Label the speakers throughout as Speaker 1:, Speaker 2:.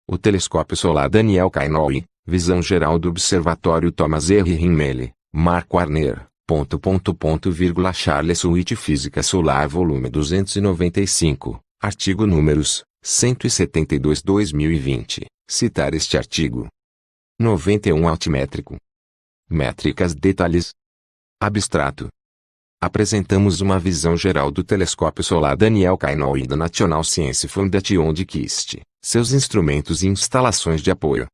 Speaker 1: O telescópio solar Daniel Kainoui, visão geral do Observatório Thomas R. Himmel, Mark Warner, Charles Sweet Física Solar volume 295, artigo números 172/2020, citar este artigo. 91 Altimétrico. Métricas detalhes. Abstrato. Apresentamos uma visão geral do telescópio solar Daniel Kainoui da National Science Foundation de KIST, seus instrumentos e instalações de apoio.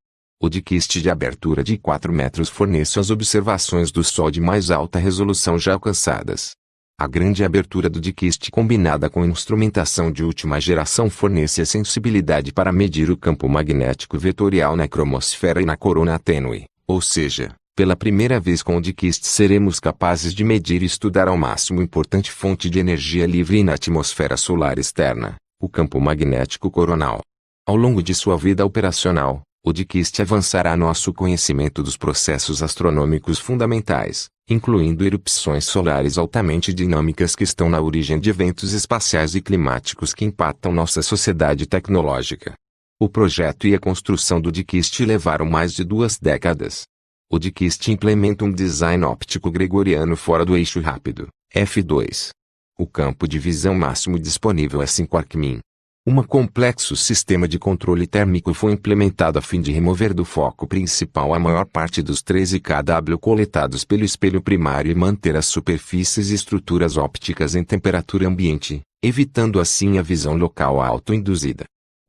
Speaker 1: O DKIST de abertura de 4 metros fornece as observações do Sol de mais alta resolução já alcançadas. A grande abertura do DKIST combinada com instrumentação de última geração fornece a sensibilidade para medir o campo magnético vetorial na cromosfera e na corona tênue, ou seja, pela primeira vez com o DKIST seremos capazes de medir e estudar ao máximo importante fonte de energia livre na atmosfera solar externa, o campo magnético coronal. Ao longo de sua vida operacional, o DKIST avançará nosso conhecimento dos processos astronômicos fundamentais, incluindo erupções solares altamente dinâmicas que estão na origem de eventos espaciais e climáticos que impactam nossa sociedade tecnológica. O projeto e a construção do DKIST levaram mais de 2 décadas. O DKIST implementa um design óptico gregoriano fora do eixo rápido, f2. O campo de visão máximo disponível é 5 arcmin. Um complexo sistema de controle térmico foi implementado a fim de remover do foco principal a maior parte dos 13 kW coletados pelo espelho primário e manter as superfícies e estruturas ópticas em temperatura ambiente, evitando assim a visão local autoinduzida.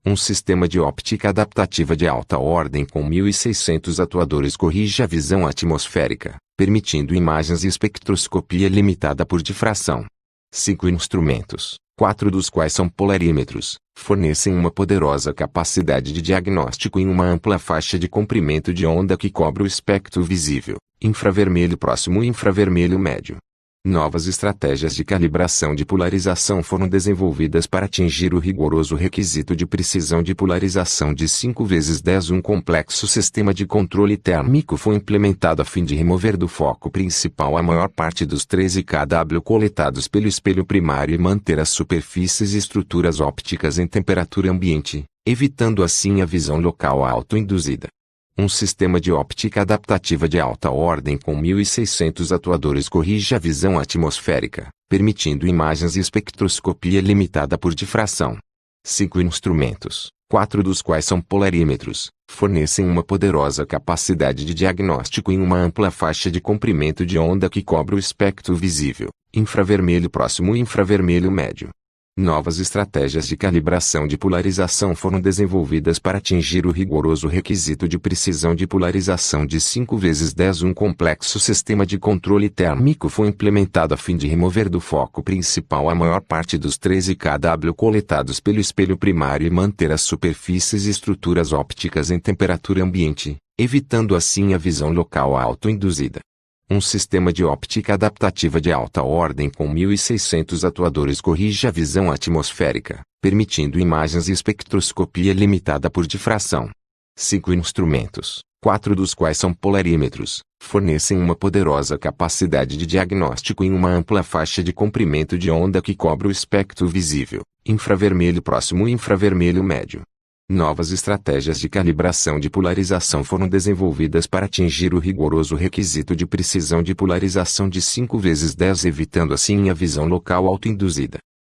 Speaker 1: Um sistema de óptica adaptativa de alta ordem com 1.600 atuadores corrige a visão atmosférica, permitindo imagens e espectroscopia limitada por difração. 5 instrumentos, 4 dos quais são polarímetros, fornecem uma poderosa capacidade de diagnóstico em uma ampla faixa de comprimento de onda que cobre o espectro visível, infravermelho próximo e infravermelho médio. Novas estratégias de calibração de polarização foram desenvolvidas para atingir o rigoroso requisito de precisão de polarização de 5×10. Um complexo sistema de controle térmico foi implementado a fim de remover do foco principal a maior parte dos 13 kW coletados pelo espelho primário e manter as superfícies e estruturas ópticas em temperatura ambiente, evitando assim a visão local autoinduzida. Um sistema de óptica adaptativa de alta ordem com 1.600 atuadores corrige a visão atmosférica, permitindo imagens e espectroscopia limitada por difração. 5 instrumentos, 4 dos quais são polarímetros, fornecem uma poderosa capacidade de diagnóstico em uma ampla faixa de comprimento de onda que cobre o espectro visível, infravermelho próximo e infravermelho médio. Novas estratégias de calibração de polarização foram desenvolvidas para atingir o rigoroso requisito de precisão de polarização de 5×10. Um complexo sistema de controle térmico foi implementado a fim de remover do foco principal a maior parte dos 13 kW coletados pelo espelho primário e manter as superfícies e estruturas ópticas em temperatura ambiente, evitando assim a visão local autoinduzida. Um sistema de óptica adaptativa de alta ordem com 1.600 atuadores corrige a visão atmosférica, permitindo imagens e espectroscopia limitada por difração. 5 instrumentos, 4 dos quais são polarímetros, fornecem uma poderosa capacidade de diagnóstico em uma ampla faixa de comprimento de onda que cobre o espectro visível, infravermelho próximo e infravermelho médio. Novas estratégias de calibração de polarização foram desenvolvidas para atingir o rigoroso requisito de precisão de polarização de 5×10, evitando assim a visão local autoinduzida.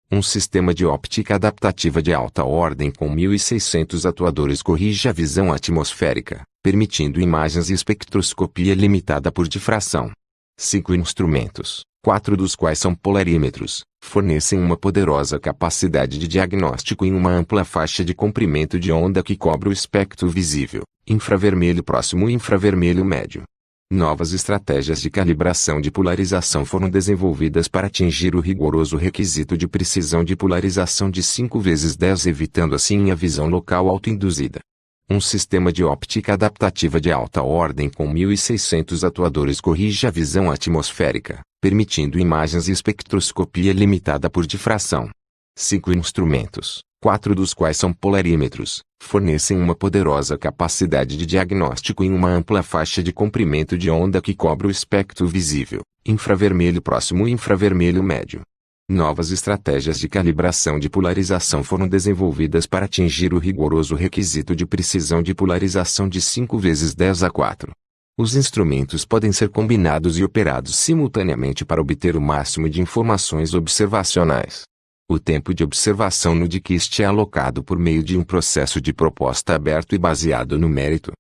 Speaker 1: Um sistema de óptica adaptativa de alta ordem com 1.600 atuadores corrige a visão atmosférica, permitindo imagens e espectroscopia limitada por difração. 5 instrumentos, 4 dos quais são polarímetros, fornecem uma poderosa capacidade de diagnóstico em uma ampla faixa de comprimento de onda que cobre o espectro visível, infravermelho próximo e infravermelho médio. Novas estratégias de calibração de polarização foram desenvolvidas para atingir o rigoroso requisito de precisão de polarização de 5×10, evitando assim a visão local autoinduzida. Um sistema de óptica adaptativa de alta ordem com 1.600 atuadores corrige a visão atmosférica, permitindo imagens e espectroscopia limitada por difração. 5 instrumentos, 4 dos quais são polarímetros, fornecem uma poderosa capacidade de diagnóstico em uma ampla faixa de comprimento de onda que cobre o espectro visível, infravermelho próximo e infravermelho médio. Novas estratégias de calibração de polarização foram desenvolvidas para atingir o rigoroso requisito de precisão de polarização de 5 × 10⁴. Os instrumentos podem ser combinados e operados simultaneamente para obter o máximo de informações observacionais. O tempo de observação no DKIST é alocado por meio de um processo de proposta aberto e baseado no mérito.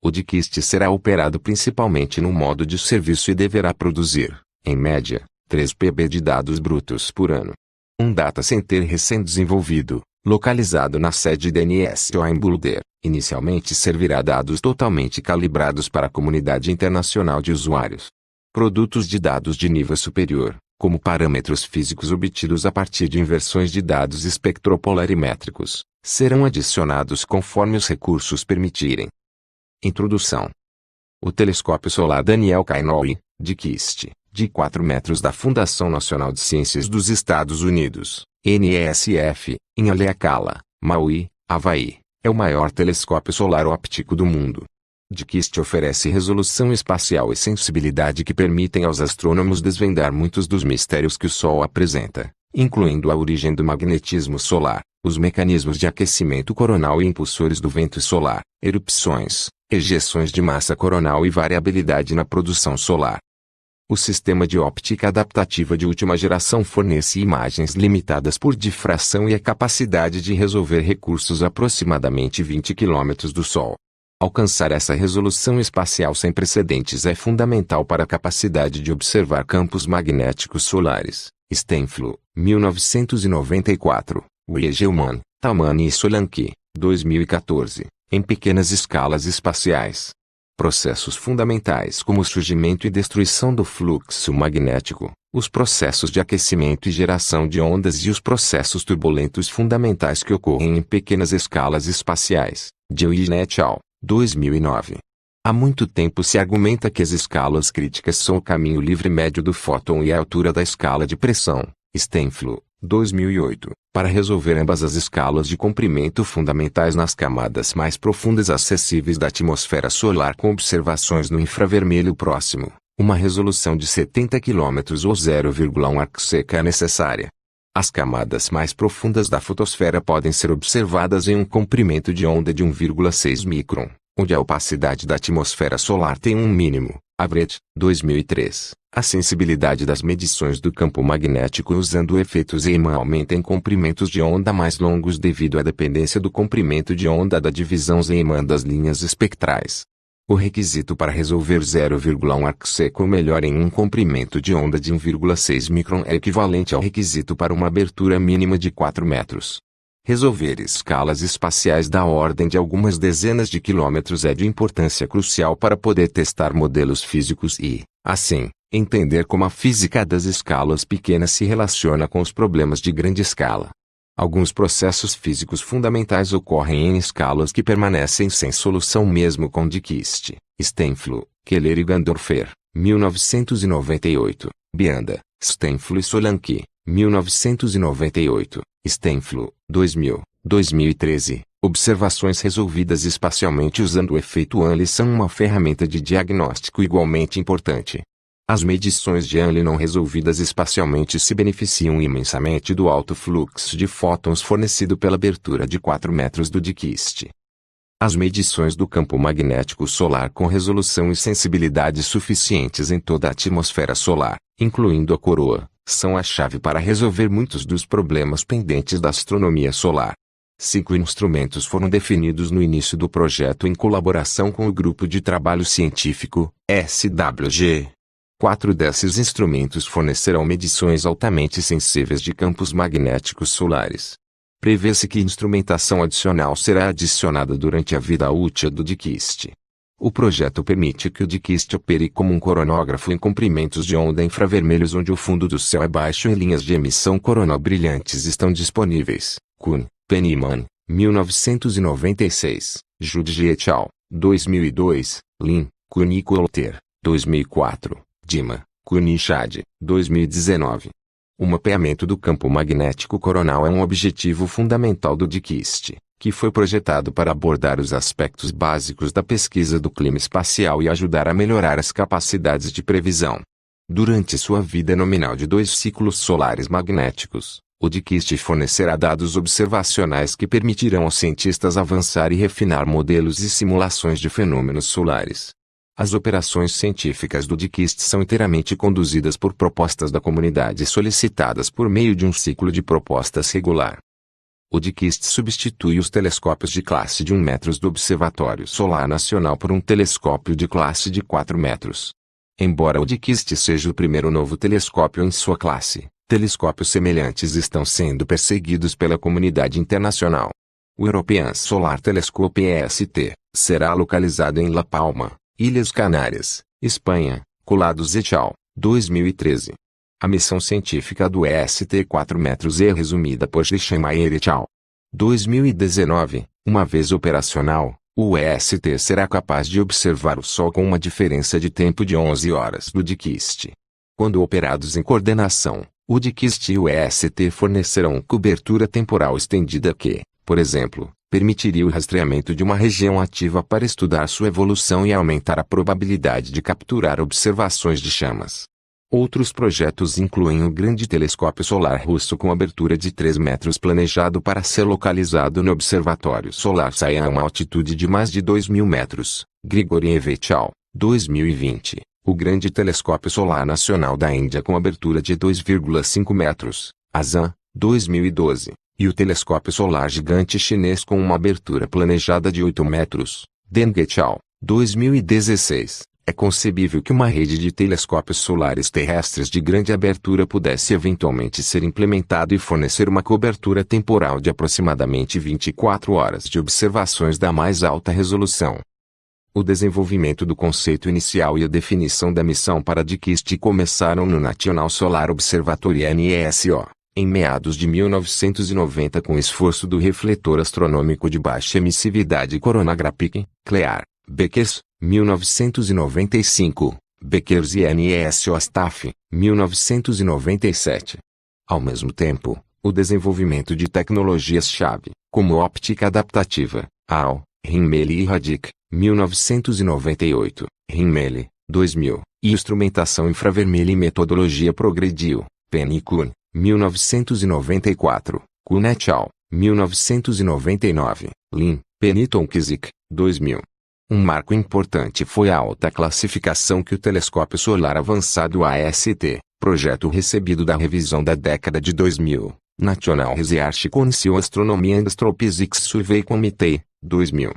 Speaker 1: O DKIST será operado principalmente no modo de serviço e deverá produzir, em média, 3 PB de dados brutos por ano. Um data center recém-desenvolvido, localizado na sede da NSO em Boulder, inicialmente servirá dados totalmente calibrados para a comunidade internacional de usuários. Produtos de dados de nível superior, como parâmetros físicos obtidos a partir de inversões de dados espectropolarimétricos, serão adicionados conforme os recursos permitirem. Introdução. O Telescópio Solar Daniel Kainouhi, DKIST, de 4 metros da Fundação Nacional de Ciências dos Estados Unidos, NESF, em Haleakala, Maui, Havaí, é o maior telescópio solar óptico do mundo. DKIST oferece resolução espacial e sensibilidade que permitem aos astrônomos desvendar muitos dos mistérios que o Sol apresenta, incluindo a origem do magnetismo solar, os mecanismos de aquecimento coronal e impulsores do vento solar, erupções, ejeções de massa coronal e variabilidade na produção solar. O sistema de óptica adaptativa de última geração fornece imagens limitadas por difração e a capacidade de resolver recursos a aproximadamente 20 km do Sol. Alcançar essa resolução espacial sem precedentes é fundamental para a capacidade de observar campos magnéticos solares. Stenflo, 1994, Weigelmann, Tamani e Solanki, 2014, em pequenas escalas espaciais. Processos fundamentais como o surgimento e destruição do fluxo magnético, os processos de aquecimento e geração de ondas e os processos turbulentos fundamentais que ocorrem em pequenas escalas espaciais. Dewey et al., 2009. Há muito tempo se argumenta que as escalas críticas são o caminho livre médio do fóton e a altura da escala de pressão. Stenflo, 2008, para resolver ambas as escalas de comprimento fundamentais nas camadas mais profundas acessíveis da atmosfera solar com observações no infravermelho próximo, uma resolução de 70 km ou 0,1 arcseca é necessária. As camadas mais profundas da fotosfera podem ser observadas em um comprimento de onda de 1,6 micron, onde a opacidade da atmosfera solar tem um mínimo. Average, 2003. A sensibilidade das medições do campo magnético usando efeitos Raman aumenta em comprimentos de onda mais longos devido à dependência do comprimento de onda da divisão Raman das linhas espectrais. O requisito para resolver 0,1 arcseca ou melhor em um comprimento de onda de 1,6 micron é equivalente ao requisito para uma abertura mínima de 4 metros. Resolver escalas espaciais da ordem de algumas dezenas de quilômetros é de importância crucial para poder testar modelos físicos e, assim, entender como a física das escalas pequenas se relaciona com os problemas de grande escala. Alguns processos físicos fundamentais ocorrem em escalas que permanecem sem solução mesmo com DKIST. Stenflo, Keller e Gandorfer, 1998, Bianda, Stenflo e Solanki, 1998, Stenflo, 2000, 2013. Observações resolvidas espacialmente usando o efeito Hanley são uma ferramenta de diagnóstico igualmente importante. As medições de Hanley não resolvidas espacialmente se beneficiam imensamente do alto fluxo de fótons fornecido pela abertura de 4 metros do DKIST. As medições do campo magnético solar com resolução e sensibilidade suficientes em toda a atmosfera solar, incluindo a coroa, são a chave para resolver muitos dos problemas pendentes da astronomia solar. 5 instrumentos foram definidos no início do projeto em colaboração com o Grupo de Trabalho Científico, SWG. 4 desses instrumentos fornecerão medições altamente sensíveis de campos magnéticos solares. Prevê-se que instrumentação adicional será adicionada durante a vida útil do DKIST. O projeto permite que o DKIST opere como um coronógrafo em comprimentos de onda infravermelhos onde o fundo do céu é baixo e linhas de emissão coronal brilhantes estão disponíveis. Kuhn, Penniman, 1996, Judge et al., 2002, Lin, Kuhn e Coulter, 2004, Dima, Kuhn e Chad, 2019. O mapeamento do campo magnético coronal é um objetivo fundamental do DKIST, que foi projetado para abordar os aspectos básicos da pesquisa do clima espacial e ajudar a melhorar as capacidades de previsão. Durante sua vida nominal de 2 ciclos solares magnéticos, o DKIST fornecerá dados observacionais que permitirão aos cientistas avançar e refinar modelos e simulações de fenômenos solares. As operações científicas do DKIST são inteiramente conduzidas por propostas da comunidade solicitadas por meio de um ciclo de propostas regular. O DKIST substitui os telescópios de classe de 1 metro do Observatório Solar Nacional por um telescópio de classe de 4 metros. Embora o DKIST seja o primeiro novo telescópio em sua classe, telescópios semelhantes estão sendo perseguidos pela comunidade internacional. O European Solar Telescope EST será localizado em La Palma, Ilhas Canárias, Espanha, Colados et al., 2013. A missão científica do EST 4 metros é resumida por Schleiermacher et al. 2019. Uma vez operacional, o EST será capaz de observar o Sol com uma diferença de tempo de 11 horas do DKIST. Quando operados em coordenação, o DKIST e o EST fornecerão cobertura temporal estendida que, por exemplo, permitiria o rastreamento de uma região ativa para estudar sua evolução e aumentar a probabilidade de capturar observações de chamas. Outros projetos incluem o Grande Telescópio Solar Russo com abertura de 3 metros planejado para ser localizado no Observatório Solar SAI a uma altitude de mais de 2.000 metros, Grigoriev et al., 2020. O Grande Telescópio Solar Nacional da Índia com abertura de 2,5 metros, ASAN, 2012. E o Telescópio Solar Gigante Chinês com uma abertura planejada de 8 metros, Deng et al., 2016. É concebível que uma rede de telescópios solares terrestres de grande abertura pudesse eventualmente ser implementada e fornecer uma cobertura temporal de aproximadamente 24 horas de observações da mais alta resolução. O desenvolvimento do conceito inicial e a definição da missão para DKIST começaram no National Solar Observatory NESO, em meados de 1990 com esforço do refletor astronômico de baixa emissividade Coronagraphic, CLEAR, Beckers, 1995, Beckers e NESO Staff, 1997. Ao mesmo tempo, o desenvolvimento de tecnologias-chave, como óptica adaptativa, AO, Himmel e Radic, 1998, Himmel, 2000, e instrumentação infravermelha e metodologia progrediu, Penn e Kuhn, 1994, Kuhn et al., 1999, Lin, Penn e Tomczyk, 2000. Um marco importante foi a alta classificação que o Telescópio Solar Avançado AST, projeto recebido da revisão da década de 2000, National Research Council Astronomy and Astrophysics Survey Committee, 2000.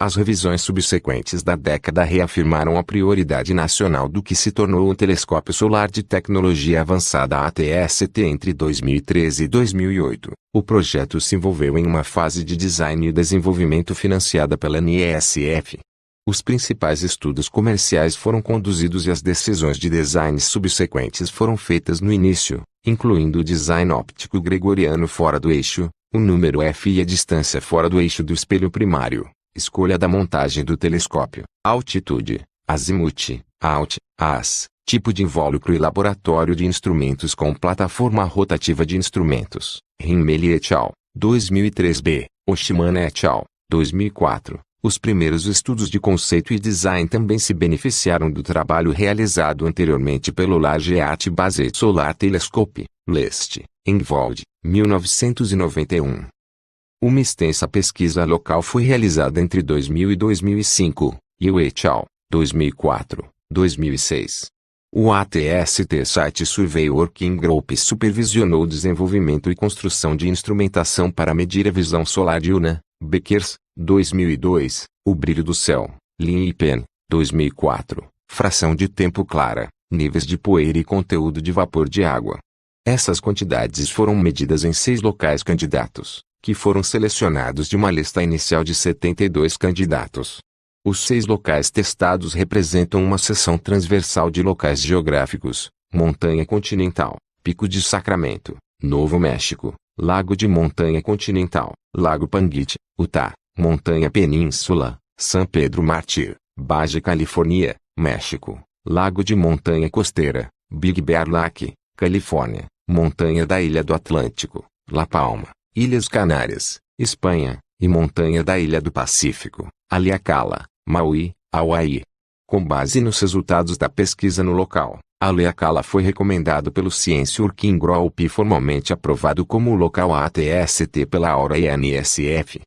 Speaker 1: As revisões subsequentes da década reafirmaram a prioridade nacional do que se tornou o Telescópio Solar de Tecnologia Avançada ATST entre 2013 e 2008. O projeto se envolveu em uma fase de design e desenvolvimento financiada pela NESF. Os principais estudos comerciais foram conduzidos e as decisões de design subsequentes foram feitas no início, incluindo o design óptico gregoriano fora do eixo, o número F e a distância fora do eixo do espelho primário, escolha da montagem do telescópio, altitude, azimuth, alt, as, tipo de invólucro e laboratório de instrumentos com plataforma rotativa de instrumentos, Himmel et al., 2003b, Oshimana et al., 2004. Os primeiros estudos de conceito e design também se beneficiaram do trabalho realizado anteriormente pelo Large Earth Based Solar Telescope, LEST, em Vold, 1991. Uma extensa pesquisa local foi realizada entre 2000 e 2005, e o et al., 2004, 2006. O ATST Site Survey Working Group supervisionou o desenvolvimento e construção de instrumentação para medir a visão solar diurna, Beckers, 2002, o brilho do céu, Lin e Penn, 2004, fração de tempo clara, níveis de poeira e conteúdo de vapor de água. Essas quantidades foram medidas em 6 locais candidatos, que foram selecionados de uma lista inicial de 72 candidatos. Os 6 locais testados representam uma seção transversal de locais geográficos: Montanha Continental, Pico de Sacramento, Novo México, Lago de Montanha Continental, Lago Panguitch, Utah, Montanha Península, San Pedro Mártir, Baja Califórnia, México, Lago de Montanha Costeira, Big Bear Lake, Califórnia, Montanha da Ilha do Atlântico, La Palma, Ilhas Canárias, Espanha, e Montanha da Ilha do Pacífico, Haleakala, Maui, Hawaii. Com base nos resultados da pesquisa no local, Haleakala foi recomendado pelo Science Working Group e formalmente aprovado como local ATST pela Aura e NSF.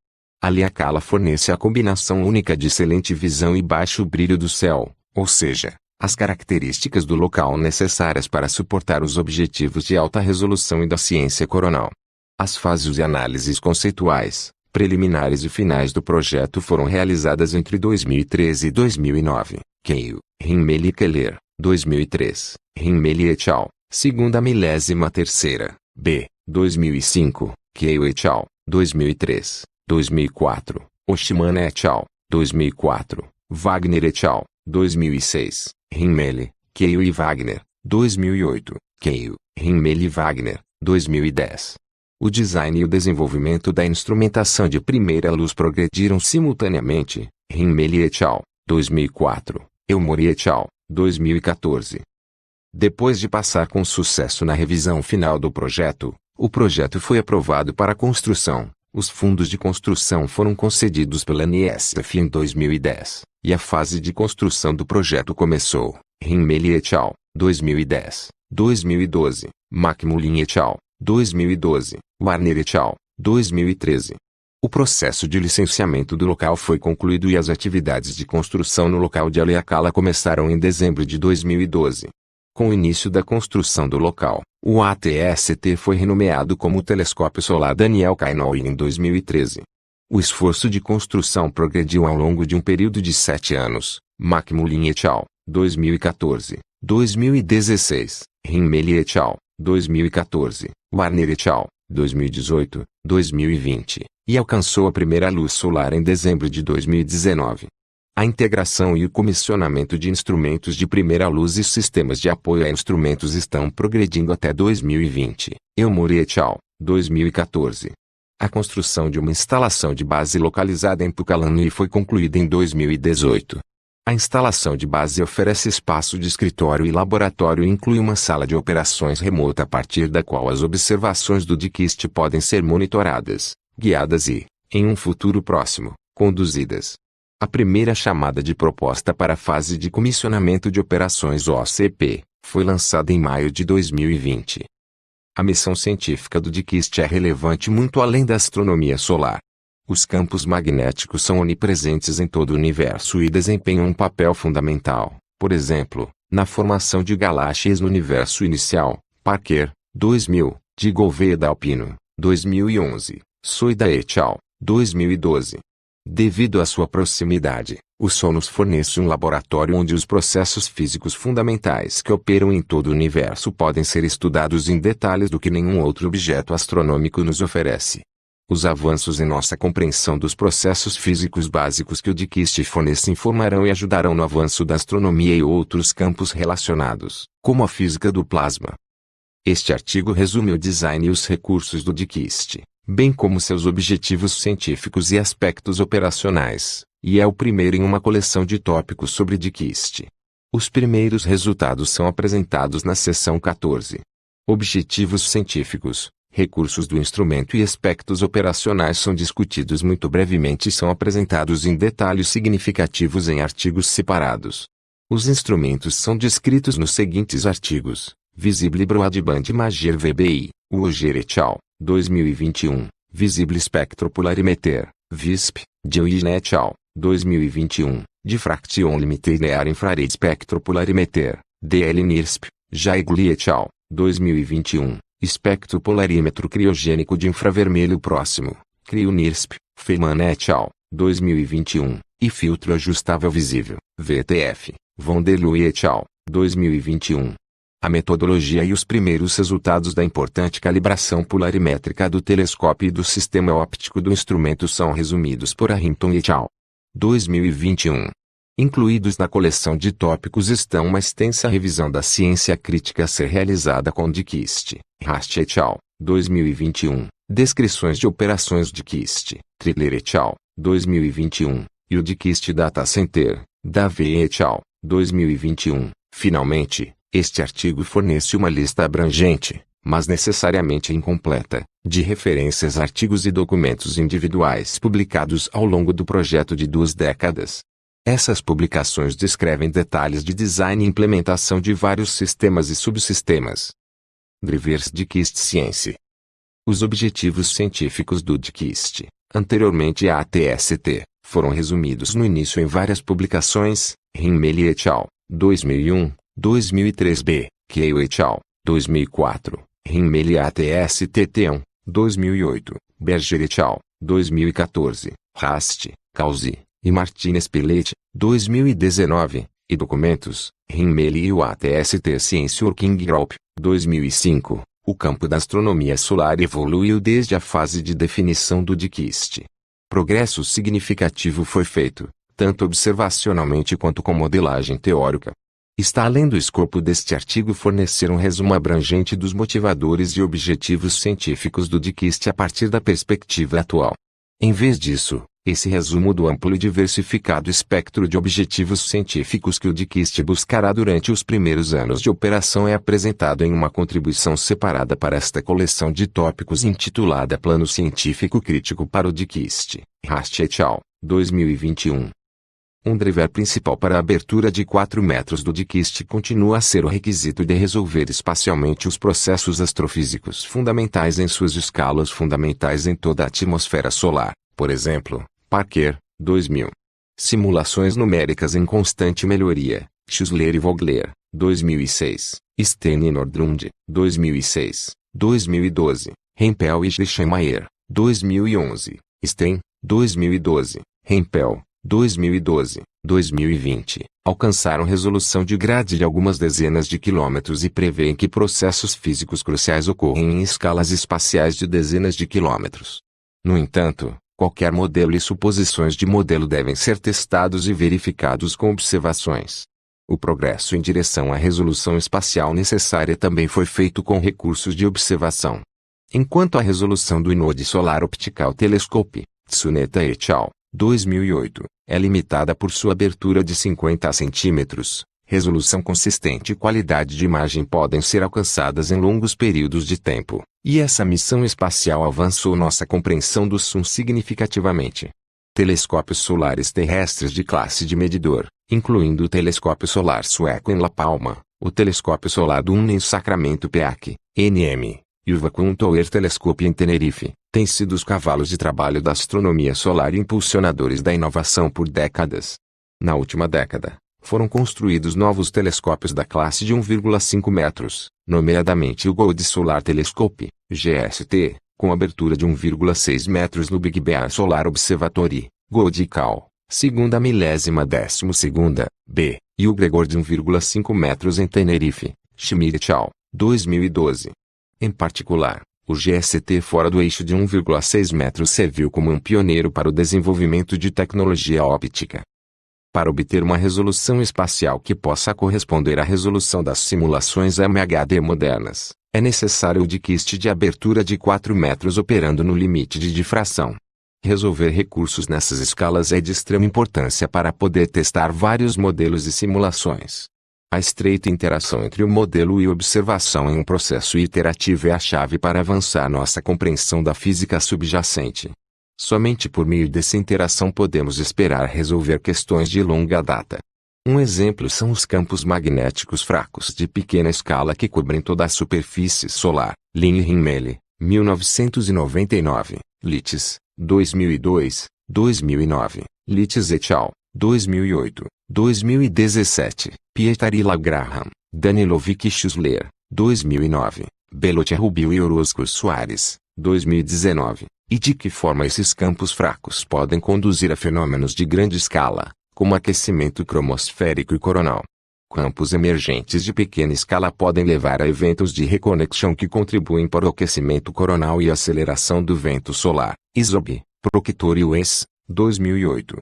Speaker 1: Haleakala fornece a combinação única de excelente visão e baixo brilho do céu, ou seja, as características do local necessárias para suportar os objetivos de alta resolução e da ciência coronal. As fases de análises conceituais, preliminares e finais do projeto foram realizadas entre 2013 e 2009. Keio, Himmel e Keller, 2003. Himmel et al., segunda milésima terceira. B. 2005. Keio et al., 2003. 2004. Oshimana et al., 2004. Wagner et al., 2006. Himmel, Keio e Wagner, 2008. Keio, Himmel e Wagner, 2010. O design e o desenvolvimento da instrumentação de primeira luz progrediram simultaneamente. Himmel et al., 2004. Elmore et al., 2014. Depois de passar com sucesso na revisão final do projeto, o projeto foi aprovado para construção. Os fundos de construção foram concedidos pela NSF em 2010, e a fase de construção do projeto começou. Himmel et al., 2010, 2012, McMullin et al., 2012, Warner et al., 2013. O processo de licenciamento do local foi concluído e as atividades de construção no local de Haleakala começaram em dezembro de 2012. Com o início da construção do local, o ATST foi renomeado como o Telescópio Solar Daniel Kainoy em 2013. O esforço de construção progrediu ao longo de um período de 7 anos. McMullin et al., 2014, 2016, Himmel et al., 2014, Warner et al., 2018, 2020, e alcançou a primeira luz solar em dezembro de 2019. A integração e o comissionamento de instrumentos de primeira luz e sistemas de apoio a instrumentos estão progredindo até 2020. Elmore et al., 2014. A construção de uma instalação de base localizada em Pukalani foi concluída em 2018. A instalação de base oferece espaço de escritório e laboratório e inclui uma sala de operações remota a partir da qual as observações do DKIST podem ser monitoradas, guiadas e, em um futuro próximo, conduzidas. A primeira chamada de proposta para a fase de comissionamento de operações OCP foi lançada em maio de 2020. A missão científica do DKIST é relevante muito além da astronomia solar. Os campos magnéticos são onipresentes em todo o universo e desempenham um papel fundamental, por exemplo, na formação de galáxias no universo inicial. Parker, 2000, de Gouveia Dalpino, 2011, Soida et al., 2012. Devido à sua proximidade, o Sol nos fornece um laboratório onde os processos físicos fundamentais que operam em todo o universo podem ser estudados em detalhes do que nenhum outro objeto astronômico nos oferece. Os avanços em nossa compreensão dos processos físicos básicos que o DKIST fornece informarão e ajudarão no avanço da astronomia e outros campos relacionados, como a física do plasma. Este artigo resume o design e os recursos do DKIST, bem como seus objetivos científicos e aspectos operacionais, e é o primeiro em uma coleção de tópicos sobre DKIST. Os primeiros resultados são apresentados na seção 14. Objetivos científicos, recursos do instrumento e aspectos operacionais são discutidos muito brevemente e são apresentados em detalhes significativos em artigos separados. Os instrumentos são descritos nos seguintes artigos: Visible Broadband Imager VBI, Woger et al., 2021, Visible Spectropolarimeter, VISP, Dewey et al., 2021, Diffraction Limited Near Infrared Spectropolarimeter, DL-NIRSP, Jaegli et al., 2021, Espectropolarímetro criogênico de infravermelho próximo, CRIO-NIRSP, Feynman et al., 2021, e Filtro Ajustável Visível, VTF, Von der Leeuwen et al., 2021. A metodologia e os primeiros resultados da importante calibração polarimétrica do telescópio e do sistema óptico do instrumento são resumidos por Harrington et al., 2021. Incluídos na coleção de tópicos estão uma extensa revisão da ciência crítica a ser realizada com DKIST, Rast et al., 2021, descrições de operações DKIST, Triller et al., 2021, e o DKIST Data Center, Davey et al., 2021. Finalmente, este artigo fornece uma lista abrangente, mas necessariamente incompleta, de referências a artigos e documentos individuais publicados ao longo do projeto de 2 décadas. Essas publicações descrevem detalhes de design e implementação de vários sistemas e subsistemas. Drivers de KIST Science. Os objetivos científicos do DKIST, anteriormente ATST, foram resumidos no início em várias publicações: Himmel et al., 2001, 2003b, Keil et al., 2004, Himmel e ATST-T1, 2008, Berger et al., 2014, Rast, Causi e Martinez Pilet, 2019, e documentos, Himmel e o ATST Science Working Group, 2005. O campo da astronomia solar evoluiu desde a fase de definição do DKIST. Progresso significativo foi feito, tanto observacionalmente quanto com modelagem teórica. Está além do escopo deste artigo fornecer um resumo abrangente dos motivadores e objetivos científicos do DKIST a partir da perspectiva atual. Em vez disso, esse resumo do amplo e diversificado espectro de objetivos científicos que o DKIST buscará durante os primeiros anos de operação é apresentado em uma contribuição separada para esta coleção de tópicos intitulada Plano Científico Crítico para o DKIST, Rast et al., 2021. Um driver principal para a abertura de 4 metros do DKIST continua a ser o requisito de resolver espacialmente os processos astrofísicos fundamentais em suas escalas fundamentais em toda a atmosfera solar, por exemplo, Parker, 2000. Simulações numéricas em constante melhoria, Schussler e Vogler, 2006, Stene e Nordlund, 2006, 2012, Hempel e Schleiermacher, 2011, Stein, 2012, Hempel, 2012, 2020, alcançaram resolução de grade de algumas dezenas de quilômetros e prevêem que processos físicos cruciais ocorrem em escalas espaciais de dezenas de quilômetros. No entanto, qualquer modelo e suposições de modelo devem ser testados e verificados com observações. O progresso em direção à resolução espacial necessária também foi feito com recursos de observação. Enquanto a resolução do Inode Solar Optical Telescope, Tsuneta et al., 2008, é limitada por sua abertura de 50 centímetros, resolução consistente e qualidade de imagem podem ser alcançadas em longos períodos de tempo, e essa missão espacial avançou nossa compreensão do Sun significativamente. Telescópios solares terrestres de classe de medidor, incluindo o telescópio solar sueco em La Palma, o telescópio solar do em Sacramento PEAC, NM, e o Vacuum Tower Telescope em Tenerife, têm sido os cavalos de trabalho da astronomia solar e impulsionadores da inovação por décadas. Na última década, foram construídos novos telescópios da classe de 1,5 metros, nomeadamente o Gold Solar Telescope, GST, com abertura de 1,6 metros no Big Bear Solar Observatory, GODICAL, segunda milésima 12ª, B, e o Gregor de 1,5 metros em Tenerife, Schmidt et al., 2012. Em particular, o GST fora do eixo de 1,6 metros serviu como um pioneiro para o desenvolvimento de tecnologia óptica. Para obter uma resolução espacial que possa corresponder à resolução das simulações MHD modernas, é necessário o DKIST de abertura de 4 metros operando no limite de difração. Resolver recursos nessas escalas é de extrema importância para poder testar vários modelos e simulações. A estreita interação entre o modelo e observação em um processo iterativo é a chave para avançar nossa compreensão da física subjacente. Somente por meio dessa interação podemos esperar resolver questões de longa data. Um exemplo são os campos magnéticos fracos de pequena escala que cobrem toda a superfície solar. Lin e Himmel, 1999, Litz, 2002, 2009, Litz et al., 2008, 2017, Pietarila Graham, Danilovic e Schussler, 2009, Belotti Rubio e Orozco Soares, 2019, e de que forma esses campos fracos podem conduzir a fenômenos de grande escala, como aquecimento cromosférico e coronal. Campos emergentes de pequena escala podem levar a eventos de reconexão que contribuem para o aquecimento coronal e aceleração do vento solar. Isob, Proctor e Wes, 2008.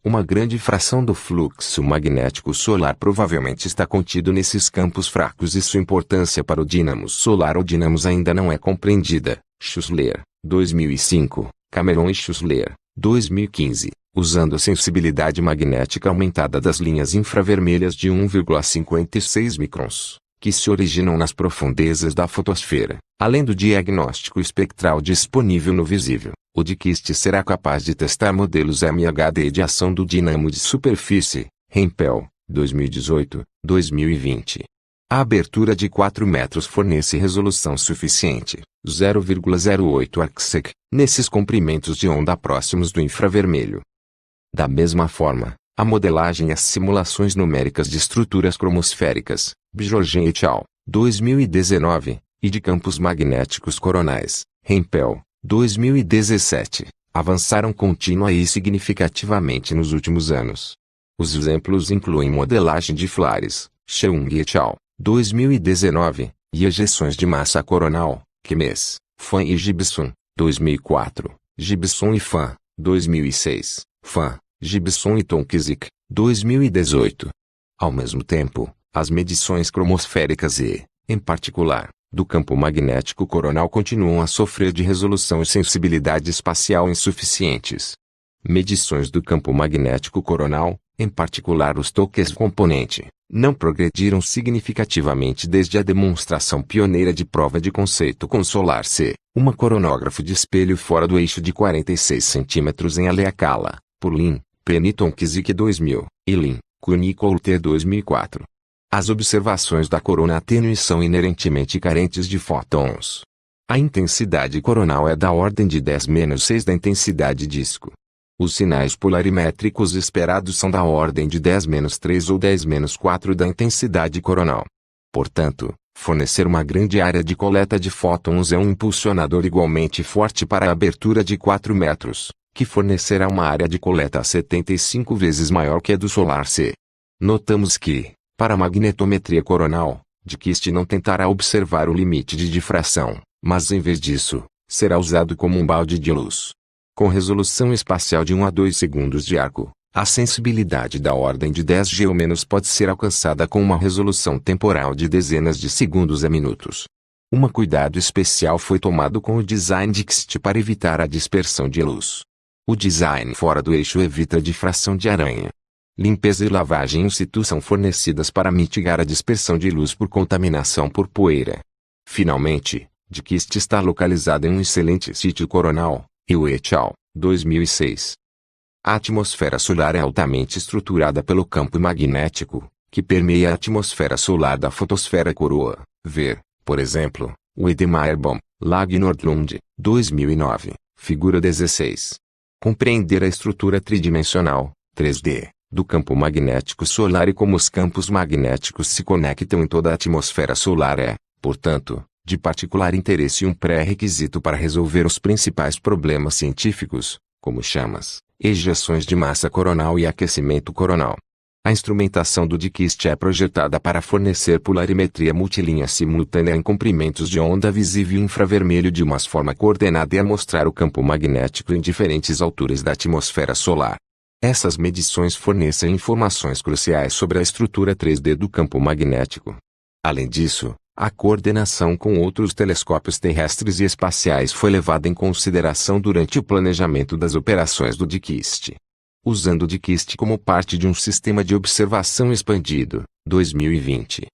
Speaker 1: Uma grande fração do fluxo magnético solar provavelmente está contido nesses campos fracos e sua importância para o dínamo solar ou dínamos ainda não é compreendida. Schussler, 2005, Cameron e Schussler, 2015, usando a sensibilidade magnética aumentada das linhas infravermelhas de 1,56 microns, que se originam nas profundezas da fotosfera, além do diagnóstico espectral disponível no visível. O DKIST será capaz de testar modelos MHD de ação do dinamo de superfície, Hempel, 2018, 2020. A abertura de 4 metros fornece resolução suficiente, 0,08 arcsec, nesses comprimentos de onda próximos do infravermelho. Da mesma forma, a modelagem e as simulações numéricas de estruturas cromosféricas, Bjorgen et al., 2019, e de campos magnéticos coronais, Hempel, 2017, avançaram contínua e significativamente nos últimos anos. Os exemplos incluem modelagem de flares, Cheung et al., 2019, e ejeções de massa coronal, Kmes, Fan e Gibson, 2004, Gibson e Fan, 2006, Fan, Gibson e Tonkzik, 2018. Ao mesmo tempo, as medições cromosféricas e, em particular, do campo magnético coronal continuam a sofrer de resolução e sensibilidade espacial insuficientes. Medições do campo magnético coronal, em particular os toques componente, não progrediram significativamente desde a demonstração pioneira de prova de conceito com Solar C, uma coronógrafo de espelho fora do eixo de 46 cm em Aleakala, por Lin, Penny Tonkzik 2000, e Lin, Kunicoulter 2004. As observações da corona tênue são inerentemente carentes de fótons. A intensidade coronal é da ordem de 10-6 da intensidade disco. Os sinais polarimétricos esperados são da ordem de 10-3 ou 10-4 da intensidade coronal. Portanto, fornecer uma grande área de coleta de fótons é um impulsionador igualmente forte para a abertura de 4 metros, que fornecerá uma área de coleta 75 vezes maior que a do Solar C. Notamos que, para a magnetometria coronal, DKIST não tentará observar o limite de difração, mas em vez disso, será usado como um balde de luz. Com resolução espacial de 1 a 2 segundos de arco, a sensibilidade da ordem de 10 G ou menos pode ser alcançada com uma resolução temporal de dezenas de segundos a minutos. Um cuidado especial foi tomado com o design DKIST para evitar a dispersão de luz. O design fora do eixo evita a difração de aranha. Limpeza e lavagem in situ são fornecidas para mitigar a dispersão de luz por contaminação por poeira. Finalmente, DKIST está localizado em um excelente sítio coronal, Eu et al., 2006. A atmosfera solar é altamente estruturada pelo campo magnético, que permeia a atmosfera solar da fotosfera coroa. Ver, por exemplo, Wedemeyer-Bohm, Lag Nordlund, 2009, figura 16. Compreender a estrutura tridimensional, 3D, do campo magnético solar e como os campos magnéticos se conectam em toda a atmosfera solar é, portanto, de particular interesse e um pré-requisito para resolver os principais problemas científicos, como chamas, ejeções de massa coronal e aquecimento coronal. A instrumentação do DKIST é projetada para fornecer polarimetria multilínea simultânea em comprimentos de onda visível e infravermelho de uma forma coordenada e a mostrar o campo magnético em diferentes alturas da atmosfera solar. Essas medições fornecem informações cruciais sobre a estrutura 3D do campo magnético. Além disso, a coordenação com outros telescópios terrestres e espaciais foi levada em consideração durante o planejamento das operações do DKIST. Usando o DKIST como parte de um sistema de observação expandido, 2020.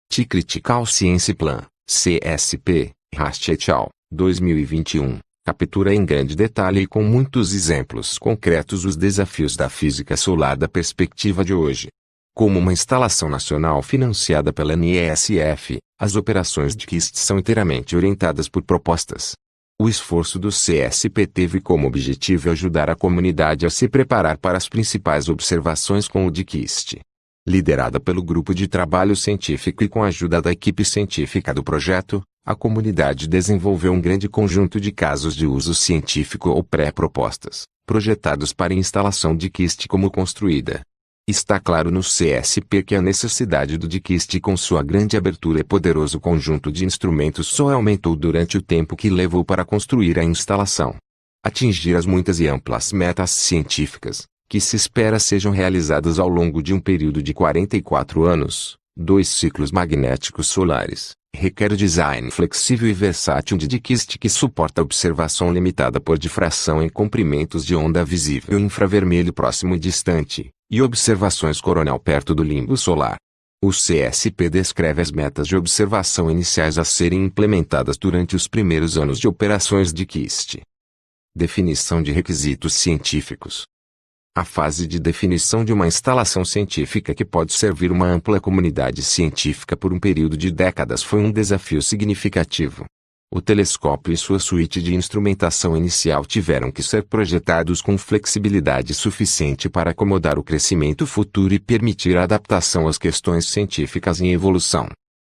Speaker 1: T-Critical Science Plan, CSP, Rast et al., 2021. Captura em grande detalhe e com muitos exemplos concretos os desafios da física solar da perspectiva de hoje. Como uma instalação nacional financiada pela NESF, as operações de DKIST são inteiramente orientadas por propostas. O esforço do CSP teve como objetivo ajudar a comunidade a se preparar para as principais observações com o DKIST. Liderada pelo grupo de trabalho científico e com a ajuda da equipe científica do projeto, a comunidade desenvolveu um grande conjunto de casos de uso científico ou pré-propostas, projetados para instalação DKIST como construída. Está claro no CSP que a necessidade do DKIST com sua grande abertura e poderoso conjunto de instrumentos só aumentou durante o tempo que levou para construir a instalação. Atingir as muitas e amplas metas científicas, que se espera sejam realizadas ao longo de um período de 44 anos, 2 ciclos magnéticos solares, requer design flexível e versátil de DKIST que suporta observação limitada por difração em comprimentos de onda visível infravermelho próximo e distante, e observações coronal perto do limbo solar. O CSP descreve as metas de observação iniciais a serem implementadas durante os primeiros anos de operações de DKIST. Definição de requisitos científicos. A fase de definição de uma instalação científica que pode servir uma ampla comunidade científica por um período de décadas foi um desafio significativo. O telescópio e sua suíte de instrumentação inicial tiveram que ser projetados com flexibilidade suficiente para acomodar o crescimento futuro e permitir a adaptação às questões científicas em evolução.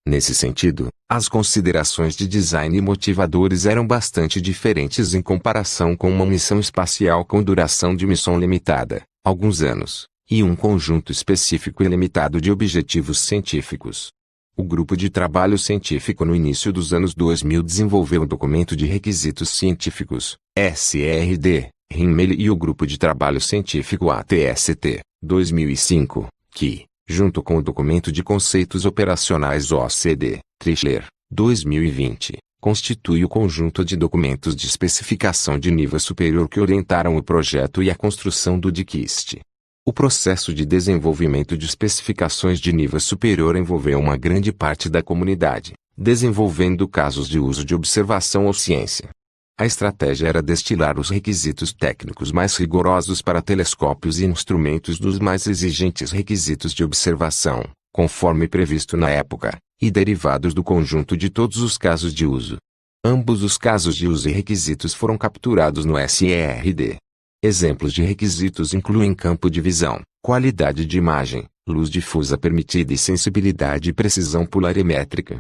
Speaker 1: Nesse sentido, as considerações de design e motivadores eram bastante diferentes em comparação com uma missão espacial com duração de missão limitada, alguns anos, e um conjunto específico e limitado de objetivos científicos. O grupo de trabalho científico no início dos anos 2000 desenvolveu o documento de requisitos científicos, SRD, Himmel e o grupo de trabalho científico ATST, 2005, que, junto com o documento de conceitos operacionais OCD, Trichler, 2020, constitui o conjunto de documentos de especificação de nível superior que orientaram o projeto e a construção do DKIST. O processo de desenvolvimento de especificações de nível superior envolveu uma grande parte da comunidade, desenvolvendo casos de uso de observação ou ciência. A estratégia era destilar os requisitos técnicos mais rigorosos para telescópios e instrumentos dos mais exigentes requisitos de observação, conforme previsto na época, e derivados do conjunto de todos os casos de uso. Ambos os casos de uso e requisitos foram capturados no SRD. Exemplos de requisitos incluem campo de visão, qualidade de imagem, luz difusa permitida e sensibilidade e precisão polarimétrica.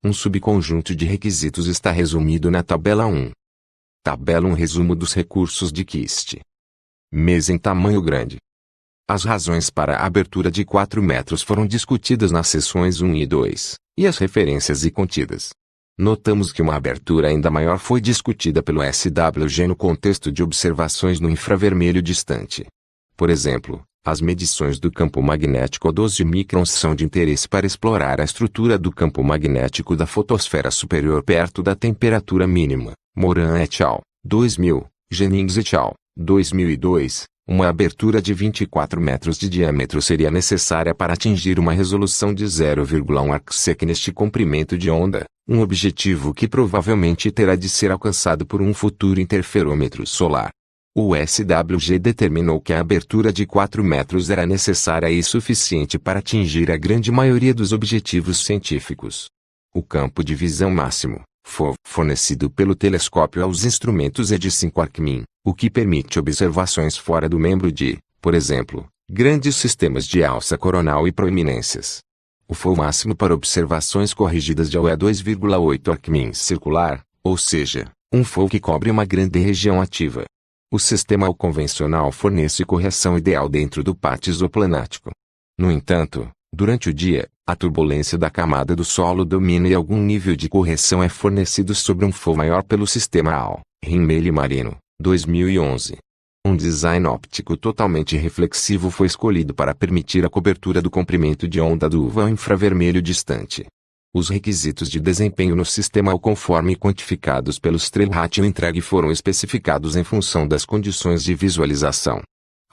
Speaker 1: Um subconjunto de requisitos está resumido na tabela 1. Tabela 1 Resumo dos recursos de KIST. Mesa em tamanho grande. As razões para a abertura de 4 metros foram discutidas nas seções 1 e 2, e as referências e contidas. Notamos que uma abertura ainda maior foi discutida pelo SWG no contexto de observações no infravermelho distante. Por exemplo, as medições do campo magnético a 12 microns são de interesse para explorar a estrutura do campo magnético da fotosfera superior perto da temperatura mínima. Moran et al., 2000, Jennings et al., 2002, uma abertura de 24 metros de diâmetro seria necessária para atingir uma resolução de 0,1 arcsec neste comprimento de onda, um objetivo que provavelmente terá de ser alcançado por um futuro interferômetro solar. O SWG determinou que a abertura de 4 metros era necessária e suficiente para atingir a grande maioria dos objetivos científicos. O campo de visão máximo, FOV, fornecido pelo telescópio aos instrumentos é de 5 arcmin, o que permite observações fora do membro de, por exemplo, grandes sistemas de alça coronal e proeminências. O FOV máximo para observações corrigidas de AO é 2,8 arcmin circular, ou seja, um FOV que cobre uma grande região ativa. O sistema AO convencional fornece correção ideal dentro do pátio isoplanático. No entanto, durante o dia, a turbulência da camada do solo domina e algum nível de correção é fornecido sobre um FOV maior pelo sistema AO, Himmel e Marino, 2011. Um design óptico totalmente reflexivo foi escolhido para permitir a cobertura do comprimento de onda do UVA ao infravermelho distante. Os requisitos de desempenho no sistema AO conforme quantificados pelo Strel Ratio entregue foram especificados em função das condições de visualização.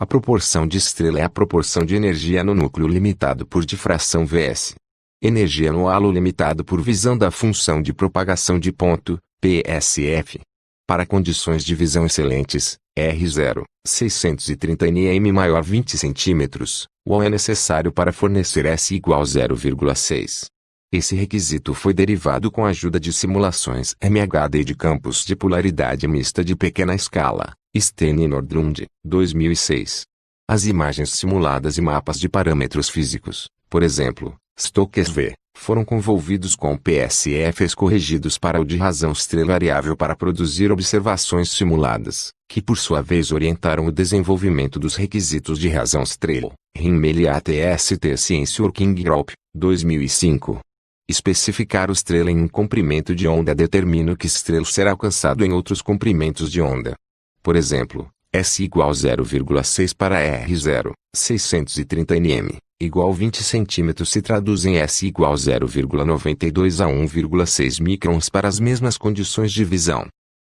Speaker 1: A proporção de estrela é a proporção de energia no núcleo limitado por difração vs. Energia no halo limitado por visão da função de propagação de ponto, PSF. Para condições de visão excelentes, R0, 630 nm maior 20 cm, o é necessário para fornecer S igual 0,6. Esse requisito foi derivado com a ajuda de simulações MHD de campos de polaridade mista de pequena escala, Stene e Nordlund, 2006. As imagens simuladas e mapas de parâmetros físicos, por exemplo, Stokes V, foram convolvidos com PSFs corrigidos para o de razão estrela variável para produzir observações simuladas, que por sua vez orientaram o desenvolvimento dos requisitos de razão estrela, Himmel e ATST Science Working Group, 2005. Especificar o estrela em um comprimento de onda determina que estrela será alcançado em outros comprimentos de onda. Por exemplo, S igual 0,6 para R0, 630 nm, igual 20 cm se traduz em S igual 0,92 a 1,6 microns para as mesmas condições de visão.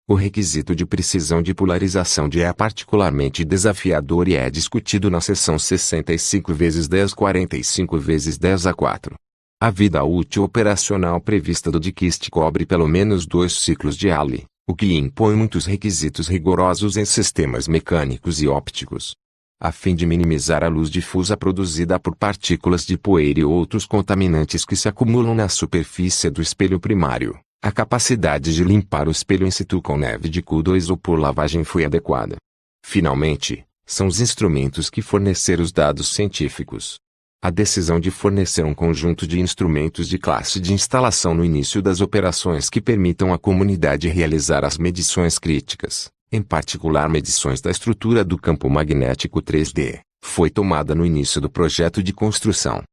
Speaker 1: O requisito de precisão de polarização de E é particularmente desafiador e é discutido na seção 65x10 45x10 a 4. A vida útil operacional prevista do DKIST cobre pelo menos 2 ciclos de ALI, o que impõe muitos requisitos rigorosos em sistemas mecânicos e ópticos. A fim de minimizar a luz difusa produzida por partículas de poeira e outros contaminantes que se acumulam na superfície do espelho primário, a capacidade de limpar o espelho in situ com neve de Q2 ou por lavagem foi adequada. Finalmente, são os instrumentos que forneceram os dados científicos. A decisão de fornecer um conjunto de instrumentos de classe de instalação no início das operações que permitam à comunidade realizar as medições críticas, em particular medições da estrutura do campo magnético 3D, foi tomada no início do projeto de construção.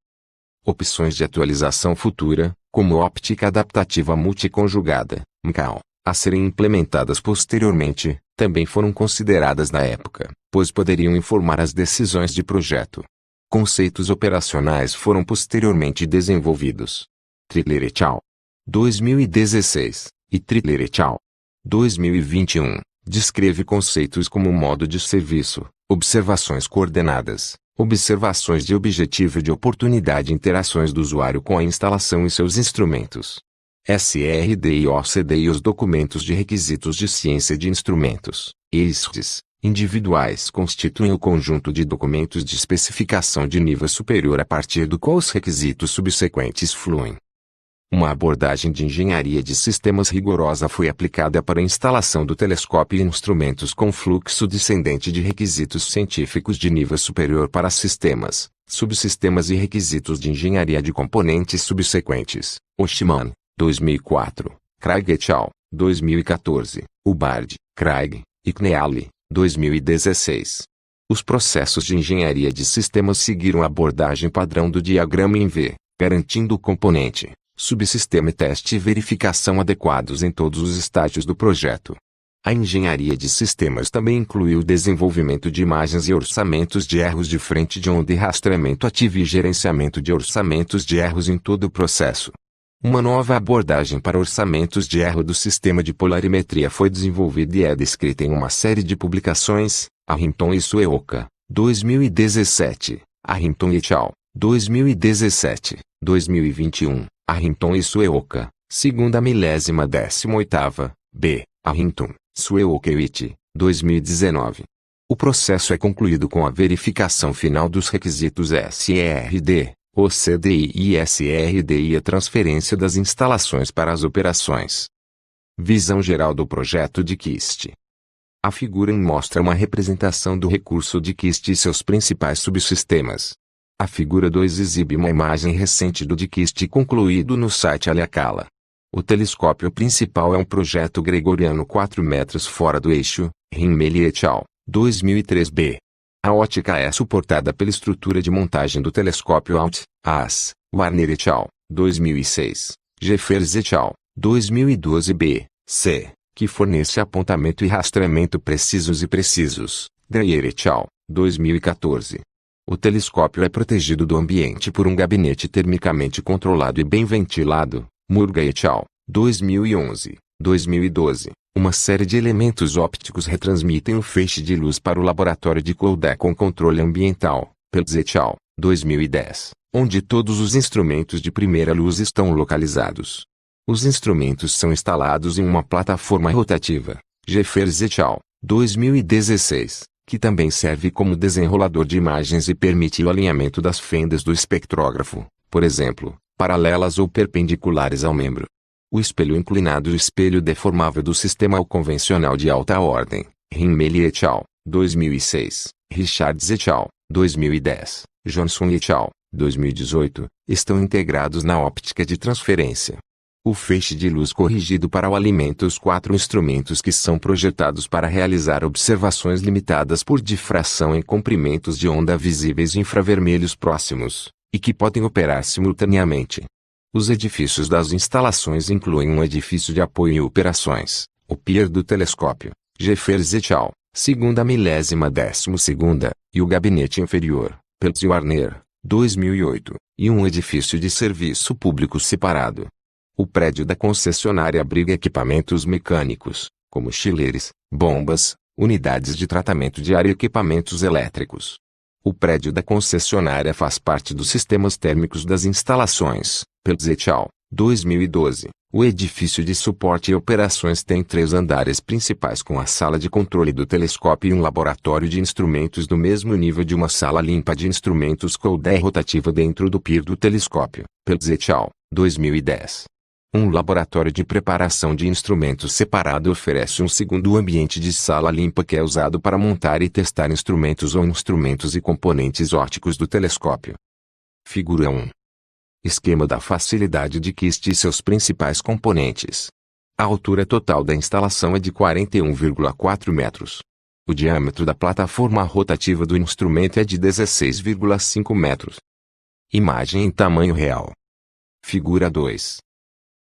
Speaker 1: Opções de atualização futura, como óptica adaptativa multiconjugada, MCAL, a serem implementadas posteriormente, também foram consideradas na época, pois poderiam informar as decisões de projeto. Conceitos operacionais foram posteriormente desenvolvidos. Tritler et al. 2016 e Tritler et al. 2021 descreve conceitos como modo de serviço, observações coordenadas, observações de objetivo e de oportunidade e interações do usuário com a instalação e seus instrumentos. SRD e OCD e os documentos de requisitos de ciência de instrumentos, EISRs, individuais constituem o conjunto de documentos de especificação de nível superior a partir do qual os requisitos subsequentes fluem. Uma abordagem de engenharia de sistemas rigorosa foi aplicada para a instalação do telescópio e instrumentos com fluxo descendente de requisitos científicos de nível superior para sistemas, subsistemas e requisitos de engenharia de componentes subsequentes. Oshman, 2004, Craig et al., 2014, Hubbard, Craig, e Kneale, 2016. Os processos de engenharia de sistemas seguiram a abordagem padrão do diagrama em V, garantindo o componente, subsistema e teste e verificação adequados em todos os estágios do projeto. A engenharia de sistemas também inclui o desenvolvimento de imagens e orçamentos de erros de frente de onda e rastreamento ativo e gerenciamento de orçamentos de erros em todo o processo. Uma nova abordagem para orçamentos de erro do sistema de polarimetria foi desenvolvida e é descrita em uma série de publicações, Arrington e Sueoka, 2017, Arrington et al., 2017, 2021, Arrington e Sueoka, segunda milésima 18ª, B, Arrington, Sueoka et, 2019. O processo é concluído com a verificação final dos requisitos SRD, OCDI e SRD e a transferência das instalações para as operações. Visão geral do projeto de KIST. A figura mostra uma representação do recurso de KIST e seus principais subsistemas. A figura 2 exibe uma imagem recente do de KIST concluído no site Aliakala. O telescópio principal é um projeto gregoriano 4 metros fora do eixo, Himmel et al., 2003b. A ótica é suportada pela estrutura de montagem do telescópio AS, Warner et al., 2006, Jeffers et al., 2012b, C, que fornece apontamento e rastreamento precisos, Dreyer et al., 2014. O telescópio é protegido do ambiente por um gabinete termicamente controlado e bem ventilado, Murga et al., 2011, 2012. Uma série de elementos ópticos retransmitem o feixe de luz para o laboratório de Koldé com controle ambiental, Peltz et al., 2010, onde todos os instrumentos de primeira luz estão localizados. Os instrumentos são instalados em uma plataforma rotativa, Jeffers et al., 2016, que também serve como desenrolador de imagens e permite o alinhamento das fendas do espectrógrafo, por exemplo, paralelas ou perpendiculares ao membro. O espelho inclinado e o espelho deformável do sistema convencional de alta ordem, Himmel et al., 2006, Richards et al., 2010, Johnson et al., 2018, estão integrados na óptica de transferência. O feixe de luz corrigido para o alimenta os 4 instrumentos que são projetados para realizar observações limitadas por difração em comprimentos de onda visíveis infravermelhos próximos, e que podem operar simultaneamente. Os edifícios das instalações incluem um edifício de apoio e operações, o pier do telescópio, Jeffers et al., segunda milésima 12ª, e o gabinete inferior, Peltz e Warner, 2008, e um edifício de serviço público separado. O prédio da concessionária abriga equipamentos mecânicos, como chilleres, bombas, unidades de tratamento de ar e equipamentos elétricos. O prédio da concessionária faz parte dos sistemas térmicos das instalações, Peltz et al., 2012, O edifício de suporte e operações tem 3 andares principais com a sala de controle do telescópio e um laboratório de instrumentos no mesmo nível de uma sala limpa de instrumentos com ideia rotativa dentro do pier do telescópio. Peltz et al., 2010. Um laboratório de preparação de instrumentos separado oferece um segundo ambiente de sala limpa que é usado para montar e testar instrumentos ou instrumentos e componentes ópticos do telescópio. Figura 1. Esquema da facilidade de KIST e seus principais componentes. A altura total da instalação é de 41,4 metros. O diâmetro da plataforma rotativa do instrumento é de 16,5 metros. Imagem em tamanho real. Figura 2.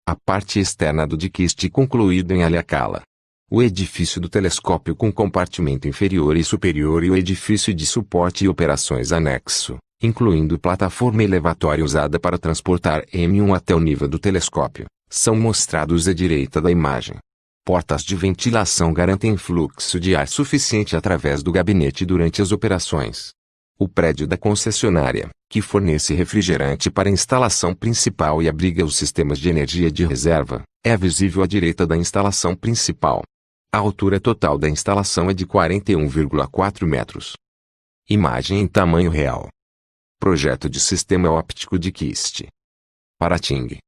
Speaker 1: A parte externa do KIST concluído em Haleakala. O edifício do telescópio com compartimento inferior e superior e o edifício de suporte e operações anexo, incluindo plataforma elevatória usada para transportar M1 até o nível do telescópio, são mostrados à direita da imagem. Portas de ventilação garantem fluxo de ar suficiente através do gabinete durante as operações. O prédio da concessionária, que fornece refrigerante para a instalação principal e abriga os sistemas de energia de reserva, é visível à direita da instalação principal. A altura total da instalação é de 41,4 metros. Imagem em tamanho real. Projeto de sistema óptico de KIST. Parating.